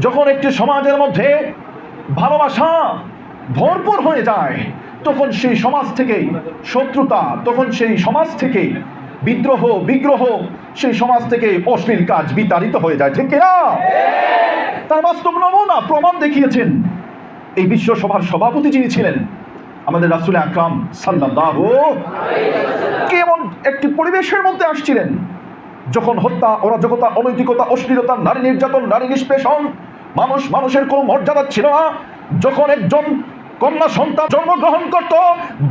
যখন একটি সমাজের মধ্যে ভালোবাসা ভরপুর হয়ে যায়, তখন সেই সমাজ থেকে শত্রুতা, তখন সেই সমাজ থেকে বিদ্রোহ, বিগ্রহ, সেই সমাজ থেকে অশ্লীল কাজ বিতাড়িত হয়ে যায়। ঠিক কিনা? তার বাস্তব নমুনা প্রমাণ দেখিয়েছেন এই বিশ্ব সভার সভাপতি যিনি ছিলেন, আমাদের রাসূল আকরাম সাল্লাল্লাহু আলাইহি ওয়াসাল্লাম। কেমন একটি পরিবেশের মধ্যে আসছিলেন যখন হত্যা, অরাজকতা, অনৈতিকতা, অশ্লীলতা, নারী নির্যাতন, নারী নিষ্পেষণ, মানুষের কোনো মর্যাদা ছিল না। যখন একজন কন্যা সন্তান জন্মগ্রহণ করত,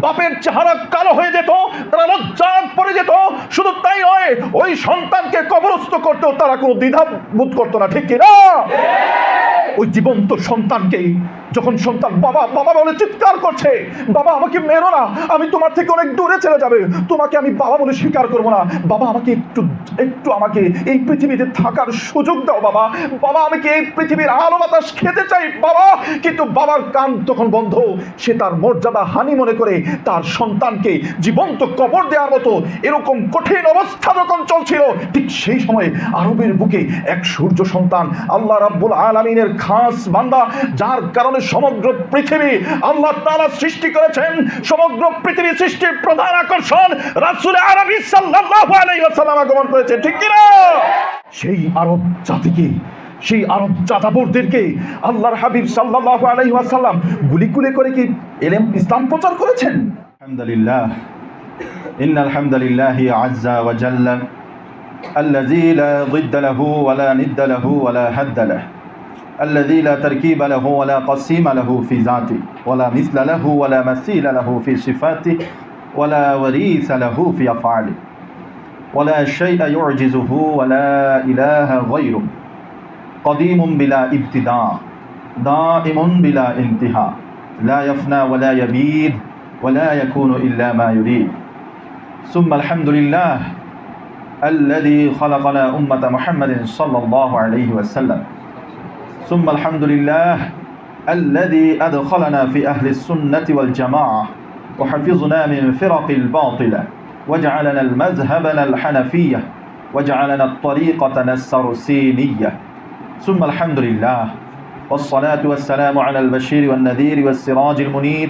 বাপের চেহারা কালো হয়ে যেত, তারা লজ্জায় পড়ে যেত। শুধু তাই নয়, ওই সন্তানকে কবরস্থ করতেও তারা কোনো দ্বিধা বোধ করতো না। ঠিক কিনা? ওই জীবন্ত সন্তানকে যখন সন্তান বাবা বাবা বলে চিৎকার করছে, বাবা আমাকে মেরো না, আমি তোমার থেকে অনেক দূরে চলে যাবে, তোমাকে আমি বাবা বলে স্বীকার করবো না, বাবা আমাকে একটু আমাকে এই পৃথিবীতে থাকার সুযোগ দাও বাবা, বাবা আমাকে এই পৃথিবীর আলো বাতাস খেতে চাই বাবা। কিন্তু বাবার কান তখন বন্ধ। সে তার মর্যাদা হানি মনে করে তার সন্তানকে জীবন্ত কবর দেওয়ার মতো এরকম কঠিন অবস্থা যখন চলছিল, ঠিক সেই সময় আরবের বুকে এক সূর্য সন্তান, আল্লাহ রাব্বুল আলামিনের খাস বান্দা, যার কারণে সমগ্র পৃথিবী আল্লাহ তাআলা সৃষ্টি করেছেন, সমগ্র পৃথিবী সৃষ্টির প্রধান আকর্ষণ রাসূল আরবী সাল্লাল্লাহু আলাইহি ওয়াসাল্লাম আগমন করেছেন। ঠিক কি না? সেই আরব জাতিকে, সেই আরব যাযাবরদেরকে আল্লাহর হাবিব সাল্লাল্লাহু আলাইহি ওয়াসাল্লাম গুলি করে কি ইলম ইসলাম প্রচার করেছেন। আলহামদুলিল্লাহ, ইন্নাল হামদুলিল্লাহি আযজা ওয়া জাল্লা আল্লাযী লা যিদ্দা লাহু ওয়া লা নিদ্দা লাহু ওয়া লা হাদ্দা লাহু الذي لا تركيب له ولا قسيم له في ذاته ولا مثل له ولا مثيل له في صفاته ولا وريث له في أفعاله ولا شيء يعجزه ولا إله غيره قديم بلا ابتداء دائم بلا انتهاء لا يفنى ولا يبيد ولا يكون إلا ما يريد ثم الحمد لله الذي خلقنا أمة محمد صلى الله عليه وسلم ثم الحمد لله الذي أدخلنا في أهل السنة والجماعة وحفظنا من فرق الباطلة وجعلنا المذهبنا الحنفية وجعلنا الطريقة السرسينية ثم الحمد لله والصلاة والسلام على البشير والنذير والسراج المنير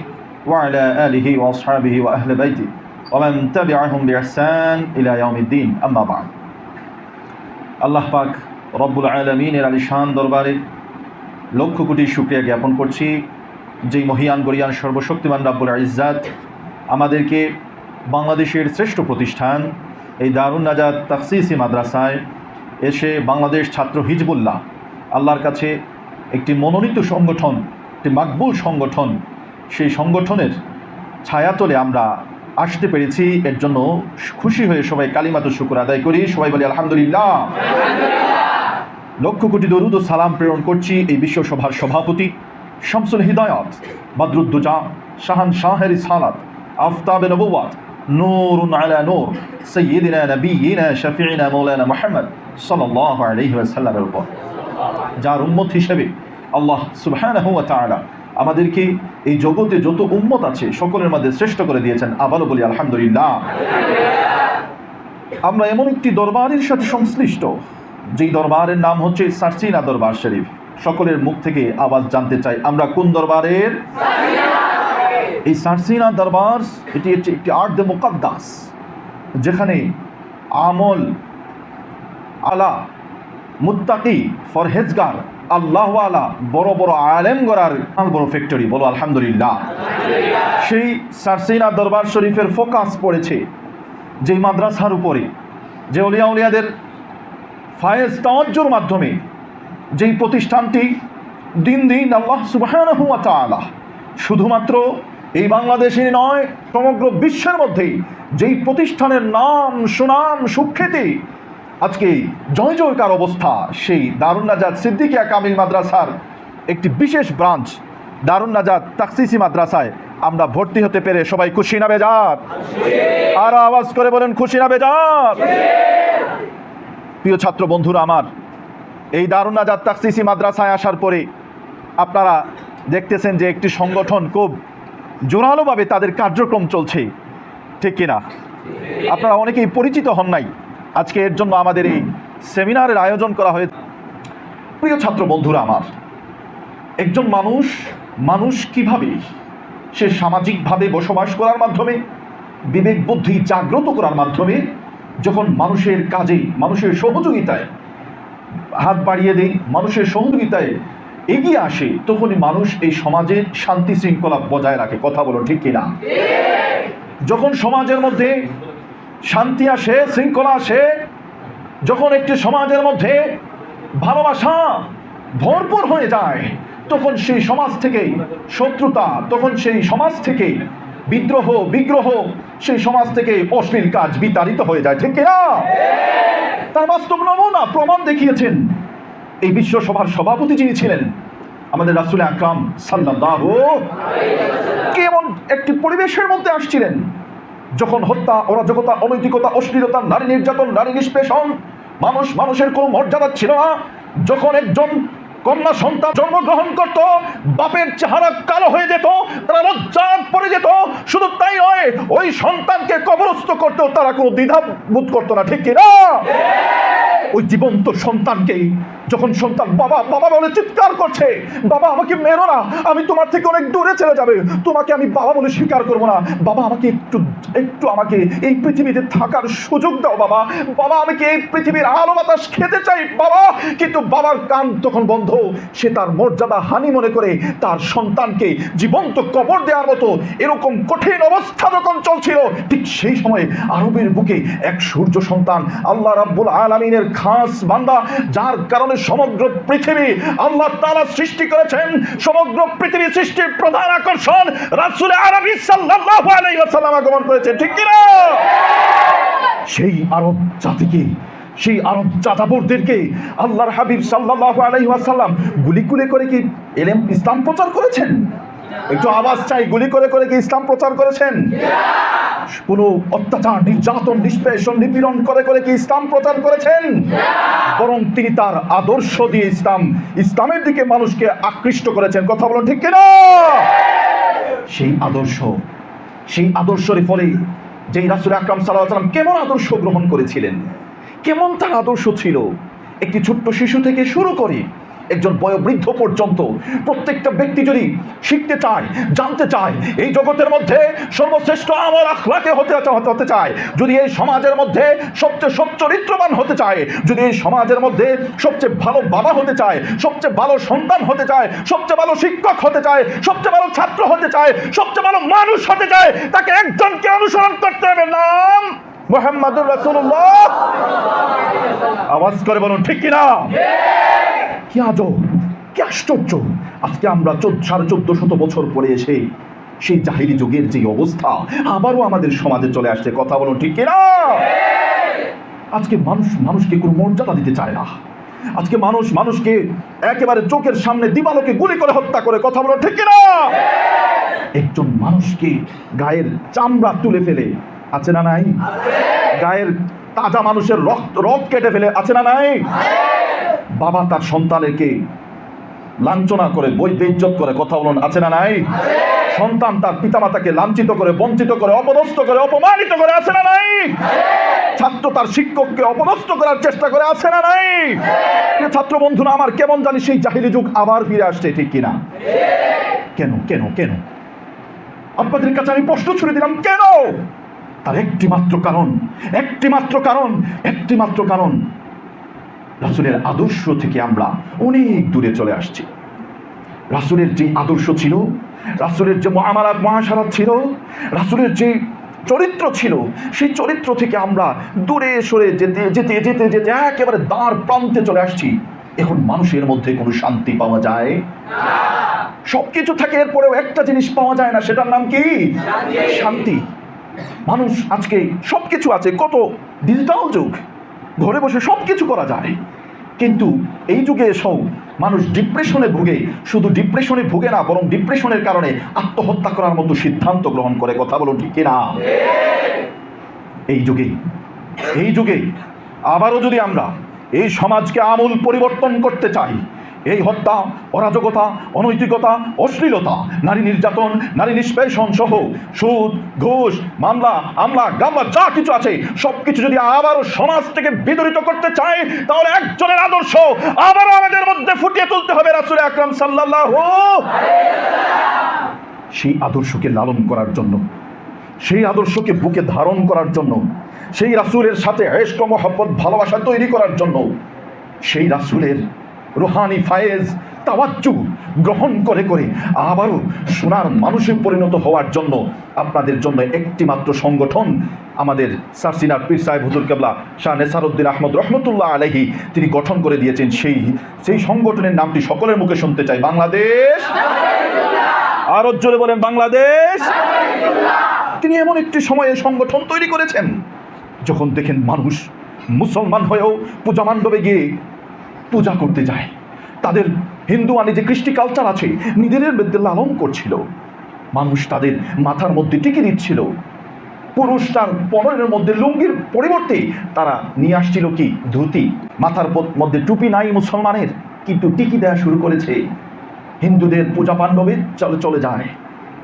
وعلى آله وأصحابه وأهل بيته ومن تبعهم بإحسان إلى يوم الدين أما بعد الله পাক রব্বুল আলামিনের আলিশান দরবারে লক্ষ কোটি শুকরিয়া জ্ঞাপন করছি, যেই মহিয়ান গরিয়ান সর্বশক্তিমান রাব্বুল ইজ্জাত আমাদেরকে বাংলাদেশের শ্রেষ্ঠ প্রতিষ্ঠান এই দারুন নাজাত তাখসিসি মাদ্রাসায় এসে বাংলাদেশ ছাত্র হিজবুল্লাহ, আল্লাহর কাছে একটি মনোনীত সংগঠন, একটি মাকবুল সংগঠন, সেই সংগঠনের ছায়াতলে আমরা আসতে পেরেছি। এর জন্য খুশি হয়ে সবাই কালিমাতুশ শুকর আদায় করি, সবাই বলি আলহামদুলিল্লাহ। লক্ষ কোটি দরুদ ও সালাম প্রেরণ করছি এই বিশ্ব সভার সভাপতি শামসুল হিদায়াত, বদরুদ্দোজা, শাহান শাহের সালাত, আফতাবে নবুওয়াত, নূরুন আলা নূর, সাইয়্যিদিনা নবিয়িনা শফিঈনা মাওলানা মুহাম্মদ সাল্লাল্লাহু আলাইহি ওয়াসাল্লামের উপর, যার উম্মত হিসেবে আল্লাহ সুবহানাহু ওয়া তাআলা আমাদেরকে এই জগতে যত উম্মত আছে সকলের মধ্যে শ্রেষ্ঠ করে দিয়েছেন। আবারও বলি আলহামদুলিল্লাহ। আমরা এমন একটি দরবারের সাথে সংশ্লিষ্ট, যেই দরবারের নাম হচ্ছে সারসিনা দরবার শরীফ। সকলের মুখ থেকে আওয়াজ জানতে চাই, আমরা কোন দরবারের? এই সারসিনা দরবার, এটি হচ্ছে একটি আরদ মুকাদ্দাস, যেখানে আমল আলা মুত্তাকি ফরহেজগার আল্লাহওয়ালা বড় বড় আলেম গড়ার বড় ফ্যাক্টরি, বলো আলহামদুলিল্লাহ। সেই সারসিনা দরবার শরীফের ফোকাস পড়েছে যেই মাদ্রাসার উপরে, যে অলিয়া উলিয়াদের ফায়েজ তাওয়াজ্জুর মাধ্যমে যেই প্রতিষ্ঠানটি দিন দিন আল্লাহ সুবহানাহু ওয়া তাআলা শুধুমাত্র এই বাংলাদেশে নয় সমগ্র বিশ্বের মধ্যেই যেই প্রতিষ্ঠানের নাম সুনাম সুখ্যাতি আজকে জয় জয়কার অবস্থা, সেই দারুন নাজাত সিদ্দিকিয়া কামিল মাদ্রাসার একটি বিশেষ ব্রাঞ্চ দারুন নাজাত তাখসিসি মাদ্রাসায় আমরা ভর্তি হতে পেরে সবাই খুশি না বেজার? আর আওয়াজ করে বলেন খুশি না বেজার? প্রিয় ছাত্র বন্ধুরা আমার, এই দারুন নাজাত তাখসিসি মাদ্রাসায় আসার পরে আপনারা দেখতেছেন যে একটি সংগঠন খুব জোরালোভাবে তাদের কার্যক্রম চলছে, ঠিক কিনা? আপনারা অনেকেই পরিচিত হন নাই, আজকে এর জন্য আমাদের এই সেমিনারের আয়োজন করা হয়েছে। প্রিয় ছাত্র বন্ধুরা আমার, একজন মানুষ কিভাবে সে সামাজিকভাবে বসবাস করার মাধ্যমে, বিবেক বুদ্ধি জাগ্রত করার মাধ্যমে, যখন মানুষের কাজে, মানুষের সহযোগিতায় হাত বাড়িয়ে দেয়, মানুষের সহযোগিতায় এগিয়ে আসে, তখনই মানুষ এই সমাজের শান্তি শৃঙ্খলা বজায় রাখে। কথা বলো ঠিক কিনা? যখন সমাজের মধ্যে শান্তি আসে, শৃঙ্খলা আসে, যখন একটি সমাজের মধ্যে ভালোবাসা ভরপুর হয়ে যায়, তখন সেই সমাজ থেকে শত্রুতা, তখন সেই সমাজ থেকে বিগ্রহ, সেই সমাজ থেকে অশ্লীল কাজ বিতাড়িত হয়ে যায়। ঠিক কিনা? তার বাস্তব নমুনা প্রমাণ দেখিয়েছেন এই বিশ্ব সভার সভাপতি যিনি ছিলেন, আমাদের রাসূল আকরাম সাল্লাল্লাহু কেমন একটি পরিবেশের মধ্যে আসছিলেন, যখন হত্যা, অরাজকতা, অনৈতিকতা, অশ্লীলতা, নারী নির্যাতন, নারী নিষ্পেষণ, মানুষের কোনো মর্যাদা ছিল না। যখন একজন কন্যা সন্তান জন্মগ্রহণ করত, বাপের চেহারা কালো হয়ে যেত, তারা লজ্জায় পড়ে যেত। শুধু তাই নয়, ওই সন্তানকে কবরস্থ করতেও তারা কোনো দ্বিধা বোধ করতো না। ঠিক কিনা? ওই জীবন্ত সন্তানকেই যখন সন্তান বাবা বাবা বলে চিৎকার করছে, বাবা আমাকে মেরো না, আমি তোমার থেকে অনেক দূরে চলে যাবে, তোমাকে আমি বাবা বলে স্বীকার করবো না, বাবা আমাকে একটু আমাকে এই পৃথিবীতে থাকার সুযোগ দাও, বাবা আমাকে এই পৃথিবীর আলো বাতাস খেতে চাই বাবা। কিন্তু বাবার কান তখন বন্ধ, সে তার মর্যাদা হানি মনে করে তার সন্তানকে জীবন্ত কবর দেওয়ার মতো এরকম কঠিন অবস্থা যখন চলছিল, ঠিক সেই সময় আরবের বুকে এক সূর্য সন্তান, আল্লাহ রাব্বুল আলামিনের খাস বান্দা, যার কারণে সমগ্র পৃথিবী আল্লাহ তাআলা সৃষ্টি করেছেন, সমগ্র পৃথিবী সৃষ্টির প্রধান আকর্ষণ রাসূল আরবী সাল্লাল্লাহু আলাইহি ওয়াসাল্লাম আগমন করেছেন। ঠিক কি না? সেই আরব জাতিকে, সেই আরব যাযাবরদেরকে আল্লাহর হাবিব সাল্লাল্লাহু আলাইহি ওয়াসাল্লাম গুলি করে কি ইসলাম প্রচার করেছেন? একটু আওয়াজ চাই, গুলি করে কি ইসলাম প্রচার করেছেন? কোনো অত্যাচার, নির্যাতন, নিষ্পেষণ, নিপীড়ন করে কি ইসলাম প্রচার করেছেন? বরং তিনি তার আদর্শ দিয়ে ইসলামের দিকে মানুষকে আকৃষ্ট করেছেন। কথা বলুন ঠিক কিনা? সেই আদর্শের ফলে যে রাসূল আকরাম সাল্লাল্লাহু আলাইহি ওয়াসাল্লাম কেমন আদর্শ গ্রহণ করেছিলেন, কেমন তার আদর্শ ছিল, একটি ছোট্ট শিশু থেকে শুরু করে একজন বয়োবৃদ্ধ পর্যন্ত প্রত্যেকটা ব্যক্তি যদি শিখতে চায়, জানতে চায়, এই জগতের মধ্যে সর্বশ্রেষ্ঠ আমল আখলাকে হতে চায়, যদি এই সমাজের মধ্যে সবচেয়ে সচ্চরিত্রবান হতে চায়, যদি এই সমাজের মধ্যে সবচেয়ে ভালো বাবা হতে চায়, সবচেয়ে ভালো সন্তান হতে চায়, সবচেয়ে ভালো শিক্ষক হতে চায়, সবচেয়ে ভালো ছাত্র হতে চায়, সবচেয়ে ভালো মানুষ হতে চায়, তাকে একজনকে অনুসরণ করতে হবে, নাম মুহাম্মদুর রাসূলুল্লাহ। আওয়াজ করে বলুন ঠিক কিনা? কি আজব, কি আশ্চর্য! আজকে আমরা 1450 বছর পরে এসে সেই জাহিলি যুগের যে অবস্থা আবারও আমাদের সমাজে চলে আসছে। কথা বলুন ঠিক কিনা? আজকে মানুষকে কোনো মর্যাদা দিতে চায় না। আজকে মানুষকে একেবারে চোখের সামনে দিবালোকে গুলি করে হত্যা করে। কথা বলুন ঠিক কিনা? একজন মানুষকে গায়ের চামড়া তুলে ফেলে, আছে না নাই? গায়ের তাজা মানুষের রক্ত কেটে ফেলে, আছে না নাই? বাবা তার সন্তানকে লাঞ্ছনা করে, বেইজ্জত করে। কথা বলুন আছে না নাই? সন্তান তার পিতামাতাকে লাঞ্ছিত করে, বঞ্চিত করে, অপদস্থ করে, অপমানিত করে, আছে না নাই? ছাত্র তার শিক্ষককে অপদস্থ করার চেষ্টা করে, আছে না নাই? ছাত্র বন্ধুরা আমার, কেমন জানি সেই জাহিলি যুগ আবার ফিরে আসছে। ঠিক কিনা? কেন কেন কেন? আপনাদের কাছে আমি প্রশ্ন ছুড়ে দিলাম, কেন? তার একটি মাত্র কারণ, রাসূলের আদর্শ থেকে আমরা অনেক দূরে চলে আসছি। রাসূলের যে আদর্শ ছিল, রাসূলের যে মুআমালাত মুআশারাত ছিল, রাসূলের যে চরিত্র ছিল, সেই চরিত্র থেকে আমরা দূরে সরে যেতে একেবারে দ্বার প্রান্তে চলে আসছি। এখন মানুষের মধ্যে কোনো শান্তি পাওয়া যায় না। সবকিছু থাকে, এরপরেও একটা জিনিস পাওয়া যায় না, সেটার নাম কি? শান্তি। মানুষ আজকে সবকিছু আছে, কত ডিজিটাল যুগ, ঘরে বসে সবকিছু করা যায়, কিন্তু এই যুগে এসেও মানুষ ডিপ্রেশনে ভুগে। শুধু ডিপ্রেশনে ভুগে না, বরং ডিপ্রেশনের কারণে আত্মহত্যা করার মতো সিদ্ধান্ত গ্রহণ করে। কথা বলুন ঠিক কিনা? এই যুগে আবারও যদি আমরা এই সমাজকে আমূল পরিবর্তন করতে চাই, এই হত্যা, অরাজকতা, অনৈতিকতা, অশ্লীলতা, নারী নির্যাতন, নারী নিষ্পেষণ সহ সুদ, ঘুষ, মামলা, আমলা, গামলা যা কিছু আছে সব কিছু যদি আবারও সমাজ থেকে বিদরিত করতে চায়, তাহলে একজনের আদর্শ আবারও আমাদের মধ্যে ফুটিয়ে তুলতে হবে, রাসূল আকরাম সাল্লাল্লাহু আলাইহি ওয়াসাল্লাম। সেই আদর্শকে লালন করার জন্য, সেই আদর্শকে বুকে ধারণ করার জন্য, সেই রাসূলের সাথে ইশক, মহব্বত, ভালোবাসা তৈরি করার জন্য, সেই রাসূলের রুহানি ফায়েজ, তাওয়াজ্জু গ্রহণ করে করে আবারও সোনার মানুষে পরিণত হওয়ার জন্য আপনাদের জন্য একটি মাত্র সংগঠন আমাদের সারসিনার পীর সাহেব হুজুর কেবলা শাহ নেসারউদ্দিন আহমদ রহমতুল্লাহ আলাইহি তিনি গঠন করে দিয়েছেন। সেই সংগঠনের নামটি সকলের মুখে শুনতে চাই, বাংলাদেশ। আরো জোরে বলেন, বাংলাদেশ। তিনি এমন একটি সময়ে সংগঠন তৈরি করেছেন যখন দেখেন মানুষ মুসলমান হয়েও পূজা মণ্ডপে গিয়ে পূজা করতে যায়, তাদের হিন্দুয়ানি যে কৃষ্টি কালচার আছে নিজেদের মধ্যে লালন করছিল, মানুষ তাদের মাথার মধ্যে টিকি দিচ্ছিল, পুরুষ তার পরনের মধ্যে লুঙ্গির পরিবর্তে তারা নিয়ে আসছিল কি ধুতি, মাথার মধ্যে টুপি নাই মুসলমানের, কিন্তু টিকি দেওয়া শুরু করেছে, হিন্দুদের পূজা পাণ্ডবে চলে যায়।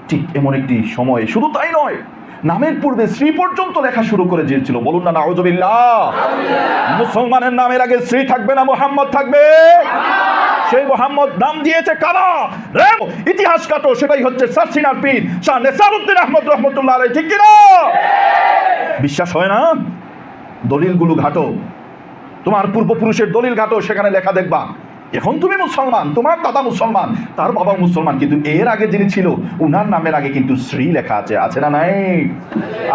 ঠিক এমন একটি সময়ে শুধু তাই নয়, নামের পূর্বে শ্রী পর্যন্ত লেখা শুরু করে দিয়েছিল। বলুন না নাউজুবিল্লাহ। মুসলমানের নামের আগে শ্রী থাকবে না, মুহাম্মদ থাকবে। সেই মুহাম্মদ নাম দিয়েছে কারা? ইতিহাস কাটো, সেটাই হচ্ছে সারসিনার পীর শাহ নেসারউদ্দিন আহমদ রহমতুল্লাহ আলাইহি। ঠিক কিনা? বিশ্বাস হয় না? দলিলগুলো ঘাটো, তোমার পূর্বপুরুষের দলিল ঘাটো, সেখানে লেখা দেখবা এখন তুমি মুসলমান, তোমার দাদা মুসলমান, তার বাবা মুসলমান, কিন্তু এর আগে যিনি ছিল উনার নামের আগে কিন্তু শ্রী লেখা আছে। আছে না নাই?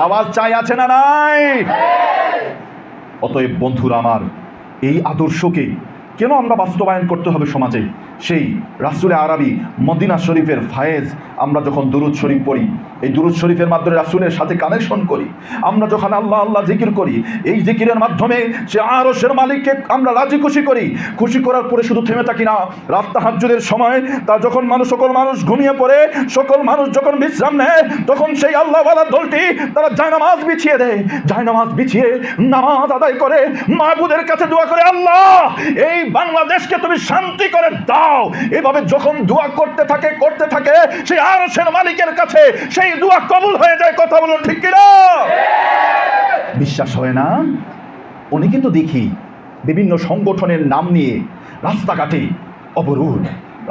আওয়াজ চাই, আছে না নাই? অতএব বন্ধুরা আমার, এই আদর্শকে কেন আমরা বাস্তবায়ন করতে হবে সমাজে? সেই রাসূলে আরবি মদিনা শরীফের ফায়েজ আমরা যখন দুরূদ শরীফ পড়ি, এই দুরূদ শরীফের মাধ্যমে রাসূলের সাথে কানেকশন করি, আমরা যখন আল্লাহ আল্লাহ জিকির করি, এই জিকিরের মাধ্যমে সে আরশের মালিককে আমরা রাজি খুশি করি। খুশি করার পরে শুধু থেমে থাকি না, রাত তাহাজ্জুদের সময় তা যখন সকল মানুষ ঘুমিয়ে পড়ে, সকল মানুষ যখন বিশ্রাম নেয়, তখন সেই আল্লাহওয়ালা দলটি তারা জায়নামাজ বিছিয়ে দেয়, জায়নামাজ বিছিয়ে নামাজ আদায় করে মাবুদের কাছে দোয়া করে, আল্লাহ এই বাংলাদেশকে তুমি শান্তি করে দাও। এভাবে যখন দোয়া করতে থাকে সেই আরশের মালিকের কাছে সেই দোয়া কবুল হয়ে যায়। কথা বলুন ঠিক কিনা? বিশ্বাস হয় না? অনেকে তো দেখি বিভিন্ন সংগঠনের নাম নিয়ে রাস্তাঘাটে অবরোধ,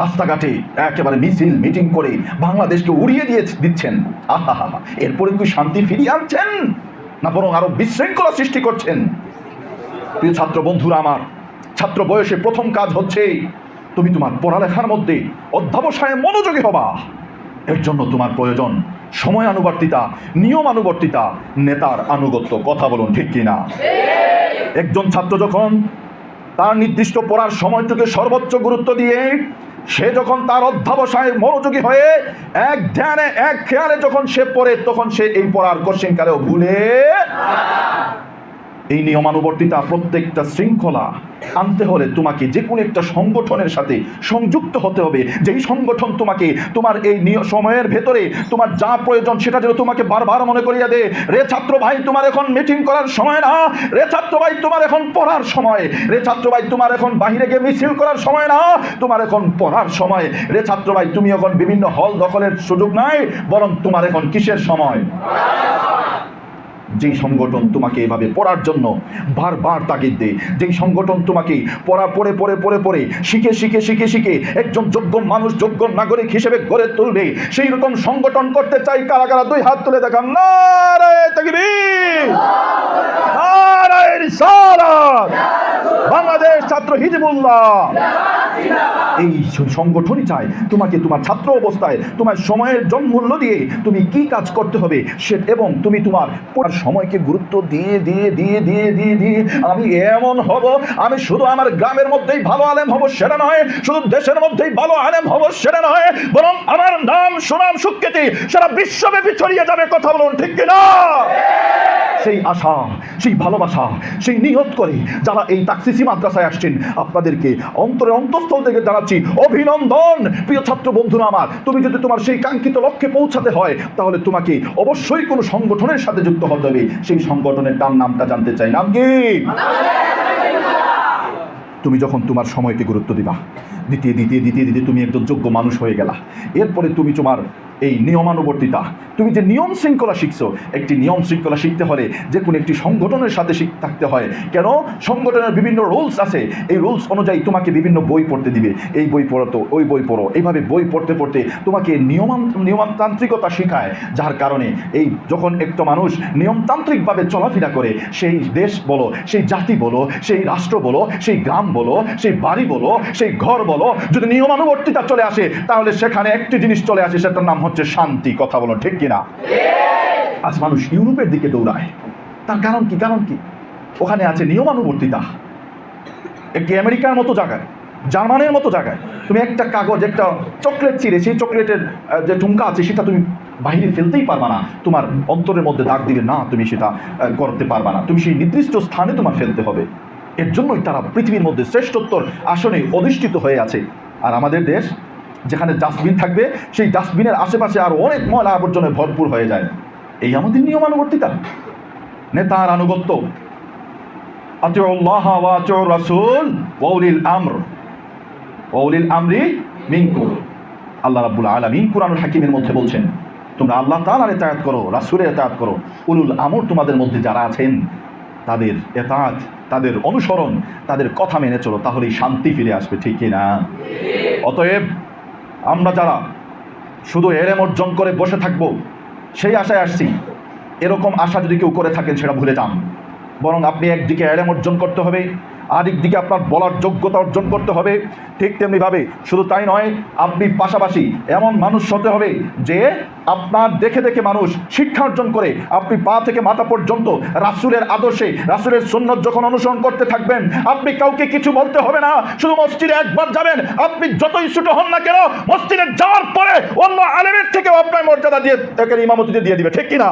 রাস্তাঘাটে একেবারে মিছিল মিটিং করে বাংলাদেশকে উড়িয়ে দিচ্ছেন। আহা, এরপরে কি শান্তি ফিরিয়ে আনছেন, না বরং আরো বিশৃঙ্খলা সৃষ্টি করছেন? প্রিয় ছাত্র বন্ধুরা আমার, ছাত্র বয়সে প্রথম কাজ হচ্ছে তুমি তোমার পড়ালেখার মধ্যে অধ্যবসায়ে মনোযোগী হবা। এর জন্য তোমার প্রয়োজন সময়ানুবর্তিতা, নিয়মানুবর্তিতা, নেতার আনুগত্য। কথা বলুন ঠিক কিনা? একজন ছাত্র যখন তার নির্দিষ্ট পড়ার সময়টুকে সর্বোচ্চ গুরুত্ব দিয়ে সে যখন তার অধ্যবসায়ে মনোযোগী হয়ে এক ধ্যানে এক খেয়ালে যখন সে পড়ে, তখন সে এই পড়ার কোশ্চেন কালেও ভুলে। এই নিয়মানুবর্তিতা, প্রত্যেকটা শৃঙ্খলা আনতে হলে তোমাকে যে কোনো একটা সংগঠনের সাথে সংযুক্ত হতে হবে। যেই সংগঠন তোমাকে তোমার এই সময়ের ভেতরে তোমার যা প্রয়োজন সেটা যেন তোমাকে বারবার মনে করিয়ে দে, রে ছাত্র ভাই তোমার এখন মিটিং করার সময় না, রে ছাত্র ভাই তোমার এখন পড়ার সময়, রে ছাত্র ভাই তোমার এখন বাহিরে গিয়ে মিছিল করার সময় না, তোমার এখন পড়ার সময়, রে ছাত্র ভাই তুমি এখন বিভিন্ন হল দখলের সুযোগ নাই, বরং তোমার এখন কিসের সময়? যেই সংগঠন তোমাকে এভাবে পড়ার জন্য বারবার তাগিদ দেয়, যেই সংগঠন তোমাকে পড়ে শিখে একজন যোগ্য মানুষ, যোগ্য নাগরিক হিসেবে গড়ে তুলবে, সেই রকম সংগঠন করতে চাই কারা কারা? দুই হাত তুলে দেখান। নারায়ে তাকবীর, নারায়ে রিসালাত, বাংলাদেশ ছাত্র হিজবুল্লাহ। এই সংগঠনই চাই তোমাকে তোমার ছাত্র অবস্থায় তোমার সময়ের জনমূল্য দিয়ে তুমি কি কাজ করতে হবে সে, এবং তুমি তোমার সময়কে গুরুত্ব দিয়ে আমি এমন হব, আমি শুধু আমার গ্রামের মধ্যেই ভালো আলেম হব সেটা নয়, শুধু দেশের মধ্যেই ভালো আলেম হব সেটা নয়, বরং আমার নাম সুনাম সুখ্যাতি সারা বিশ্বব্যাপী ছড়িয়ে যাবে। কথা বলুন ঠিক কিনা? সেই আশা, সেই ভালোবাসা, সেই নিয়ত করে যারা এই তাকসিসি মাদ্রাসায় আসছেন, আপনাদেরকে অন্তরে অন্তঃস্থল থেকে জানাচ্ছি অভিনন্দন। প্রিয় ছাত্র বন্ধুরা আমার, তুমি যদি তোমার সেই কাঙ্ক্ষিত লক্ষ্যে পৌঁছাতে হয়, তাহলে তোমাকে অবশ্যই কোনো সংগঠনের সাথে যুক্ত হতে হবে। সেই সংগঠনের নামটা জানতে চাই, নাম কি? তুমি যখন তোমার সময়কে গুরুত্ব দিবা, দিতে দিতে দিতে দিতে তুমি একজন যোগ্য মানুষ হয়ে গেলা। এরপরে তুমি তোমার এই নিয়মানুবর্তিতা, তুমি যে নিয়ম শৃঙ্খলা শিখছো, একটি নিয়ম শৃঙ্খলা শিখতে হলে যে কোনো একটি সংগঠনের সাথে থাকতে হয়। কেন? সংগঠনের বিভিন্ন রুলস আছে, এই রুলস অনুযায়ী তোমাকে বিভিন্ন বই পড়তে দিবে, এই বই পড়ো তো ওই বই পড়ো, এইভাবে বই পড়তে পড়তে তোমাকে নিয়মতান্ত্রিকতা শেখায়। যার কারণে এই যখন একটা মানুষ নিয়মতান্ত্রিকভাবে চলাফেরা করে, সেই দেশ বলো, সেই জাতি বলো, সেই রাষ্ট্র বলো, সেই গ্রাম বলো, সেই বাড়ি বলো, সেই ঘর বলো, যদি নিয়মানুবর্তিতা চলে আসে তাহলে সেখানে একটি জিনিস চলে আসে, সেটার নাম হচ্ছে শান্তি। কথা বলো ঠিক কিনা? আজ মানুষ ইউরোপের দিকে দৌড়ায়, তার কারণ কি? কারণ কি? ওখানে আছে নিয়মানুবর্তিতা। একটি আমেরিকার মতো জায়গায়, জার্মানির মতো জায়গায় তুমি একটা কাগজ, একটা চকলেট ছিঁড়ে সেই চকলেটের যে ঠুমকা আছে সেটা তুমি বাইরে ফেলতেই পারবা না, তোমার অন্তরের মধ্যে দাগ দিবে না, তুমি সেটা করতে পারবা না, তুমি সেই নির্দিষ্ট স্থানে তোমার ফেলতে হবে। এর জন্যই তারা পৃথিবীর মধ্যে শ্রেষ্ঠত্বর আসনে অধিষ্ঠিত হয়ে আছে। আর আমাদের দেশ যেখানে ডাস্টবিন থাকবে, সেই ডাস্টবিনের আশেপাশে আরও অনেক ময়লা আবর্জনায় ভরপুর হয়ে যায়। এই আমাদের নিয়মানুবর্তিতা, নেতার আনুগত্য। আতিউল্লাহ ওয়া আতিউর রাসূল ওয়া উলিল আমর, ওয়া উলিল আমরি মিনকুম। আল্লাহ রাব্বুল আলামিন কুরআনুল হাকিমের মধ্যে বলছেন, তোমরা আল্লাহ তাআলার ইতাআত করো, রাসূলের ইতাআত করো, উলুল আমর তোমাদের মধ্যে যারা আছেন তাদের ইতাআত, তাদের অনুসরণ, তাদের কথা মেনে চলো, তাহলেই শান্তি ফিরে আসবে। ঠিক কি না? অতএব আমরা যারা শুধু এলেম অর্জন করে বসে থাকবো সেই আশায় আসছি, এরকম আশা যদি কেউ করে থাকেন সেটা ভুলে যান। বরং আপনি একদিকে এলেম অর্জন করতে হবে, আরেকদিকে আপনার বলার যোগ্যতা অর্জন করতে হবে। ঠিক তেমনিভাবে শুধু তাই নয়, আপনি পাশাপাশি এমন মানুষ হতে হবে যে আপনার দেখে দেখে মানুষ শিক্ষা অর্জন করে। আপনি পা থেকে মাথা পর্যন্ত রাসূলের আদর্শে, রাসূলের সুন্নাত যখন অনুসরণ করতে থাকবেন, আপনি কাউকে কিছু বলতে হবে না। শুধু মসজিদে একবার যাবেন, আপনি যতই ছোট হন না কেন, মসজিদে যাওয়ার পরে অন্য আলেমের থেকেও আপনার মর্যাদা দিয়ে তাকে ইমামতি দিয়ে দিবে। ঠিক কিনা?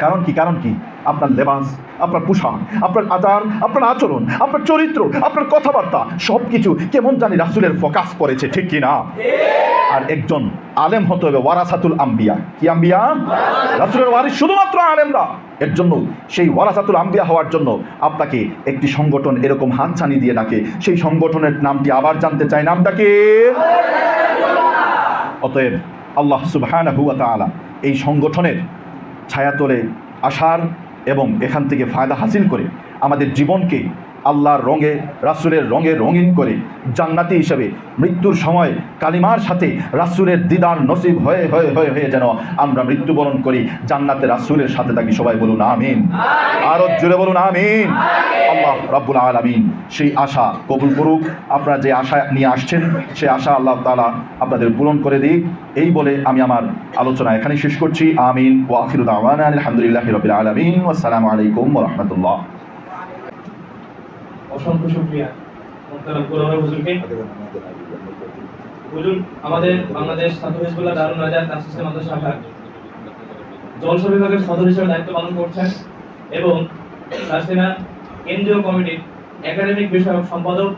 কারণ কি? কারণ কি? আপনার লেবাস, আপনার পোশাক, আপনার আচার, আপনার আচরণ, আপনার চরিত্র, আপনার কথাবার্তা সব কিছু কেমন জানি রাসূলের ফোকাস পড়েছে। ঠিক কিনা? আর একজন আলেম হতে হবে ওয়ারাসাতুল আম্বিয়া। কি আম্বিয়া? রাসূলের ওয়ারিস শুধুমাত্র আলেমরা। এর জন্য সেই ওয়ারাসাতুল আম্বিয়া হওয়ার জন্য আপনাকে একটি সংগঠন এরকম হাতছানি দিয়ে ডাকে, সেই সংগঠনের নামটি আবার জানতে চাই, নামটা কি? অতএব আল্লাহ সুবহানাহু ওয়া তাআলা এই সংগঠনের ছায়াতলে আসার এবং এখান থেকে ফায়দা হাসিল করে আমাদের জীবনকে আল্লাহর রঙে, রাসূলের রঙে রঙিন করে জান্নাতি হিসেবে মৃত্যুর সময় কালিমার সাথে রাসূলের দিদার নসিব হয়ে হয়ে হয়ে হয়ে যেন আমরা মৃত্যুবরণ করি, জান্নাতে রাসূলের সাথে থাকি। সবাই বলুন আমিন। আরো জোরে বলুন আমিন। আল্লাহ রাব্বুল আলামিন সেই আশা কবুল করুক। আপনারা যে আশা নিয়ে আসছেন সেই আশা আল্লাহ তাআলা আপনাদের পূরণ করে দিক। এই বলে আমি আমার আলোচনা এখানেই শেষ করছি। আমিন। ওয়া আখিরু দাওয়ানা আলহামদুলিল্লাহি রাব্বিল আলামিন। আসসালামু আলাইকুম ওয়া রাহমাতুল্লাহ। অসংখ্য শুকরিয়া মোহতারাম কোরআন হুজুরকে। হুজুর আমাদের বাংলাদেশ ছাত্র হিজবুল্লাহ দারুন নাজাত তাসসিস মাদ্রাসা শাখার জলসা বিভাগের সদর হিসেবে দায়িত্ব পালন করছেন এবং সাসিনা কেন্দ্রীয় কমিটির একাডেমিক বিষয়ক সম্পাদক